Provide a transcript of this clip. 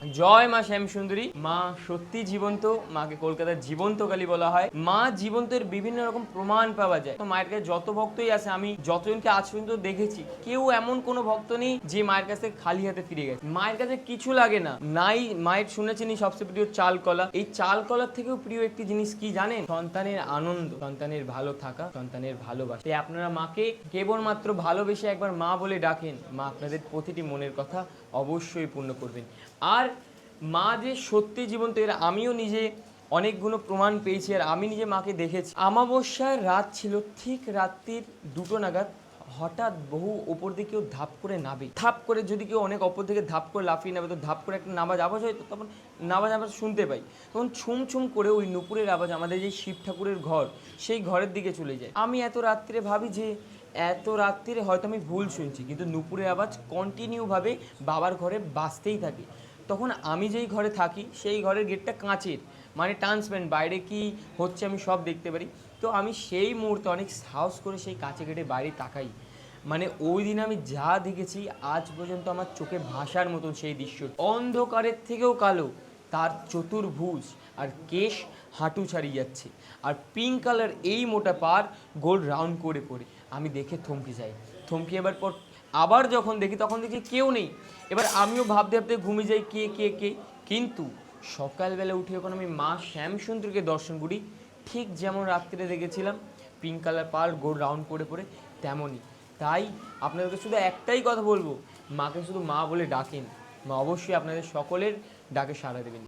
জয় মা শ্যামসুন্দরী। মা সত্যি জীবন্ত, মাকে কলকাতার জীবন্ত কালী বলা হয়। মা জীবন্তের বিভিন্ন রকম প্রমাণ পাওয়া যায়। তো মায়ের কাছে যত ভক্তই আছে, আমি যতজনকে আজ পর্যন্ত দেখেছি, কেউ এমন কোনো ভক্ত নেই যে মায়ের কাছে খালি হাতে ফিরে গেছে। মায়ের কাছে কিছু লাগে না। নাই মায়ের শুনেছেনই সবচেয়ে প্রিয় চাল কলা। এই চাল কলার থেকেও প্রিয় একটি জিনিস কি জানেন? সন্তানের আনন্দ, সন্তানের ভালো থাকা, সন্তানের ভালোবাসা। তাই আপনারা মাকে কেবলমাত্র ভালোবেসে একবার মা বলে ডাকেন, মা আপনাদের প্রতিটি মনের কথা অবশ্যই পূর্ণ করবেন। আর মা যে সত্যি জীবন্ত, এর আমিও নিজে অনেকগুলো প্রমাণ পেয়েছি, আর আমি নিজে মাকে দেখেছি। আমাবস্যার রাত ছিল, ঠিক রাত্রির 2টো নাগাদ হঠাৎ বহু ওপর দিকে কেউ ধাপ করে নাবে। ধাপ করে, যদি কেউ অনেক অপর দিকে ধাপ করে লাফিয়ে নাবে, তো ধাপ করে একটা নামাজ আওয়াজ হয়, তো তখন নামাজ আওয়াজ শুনতে পাই। তখন ছুম ছুম করে ওই নুপুরের আওয়াজ আমাদের যে শিব ঠাকুরের ঘর, সেই ঘরের দিকে চলে যায়। আমি এত রাত্রে ভাবি যে এত রাত্রিরে হয়তো আমি ভুল শুনছি, কিন্তু নুপুরের আওয়াজ কন্টিনিউভাবে বাবার ঘরে বাজতেই থাকে। তখন আমি যেই ঘরে থাকি সেই ঘরের গেটটা কাঁচের, মানে ট্রান্সপারেন্ট, বাইরে কি হচ্ছে আমি সব দেখতে পারি। তো আমি সেই মুহূর্তে অনেক সাহস করে সেই কাঁচে গেটে বাইরে তাকাই। মানে ওই দিন আমি যা দেখেছি আজ পর্যন্ত আমার চোখে ভাষার মতন সেই দৃশ্য। অন্ধকারের থেকেও কালো, তার চতুর্ভুজ, আর কেশ হাঁটু ছাড়িয়ে যাচ্ছে, আর পিঙ্ক কালার এই মোটা পার গোল রাউন্ড করে করে। আমি দেখে থমকে যাই। থমকে এবার পর আবার যখন দেখি, তখন দেখি কেউ নেই। এবার আমিও ভাবতে ভাবতে ঘুমিয়ে যাই, কে কে কে। কিন্তু সকালবেলা উঠে যখন আমি মা শ্যামসুন্দরীকে দর্শন করি, ঠিক যেমন রাত্রিরে দেখেছিলাম পিঙ্ক কালার পার গোল রাউন্ড করে করে, তেমনই। তাই আপনাদেরকে শুধু একটাই কথা বলবো, মাকে শুধু মা বলে ডাকেন, মা অবশ্যই আপনাদের সকলের ডাকে সাড়া দেবেন।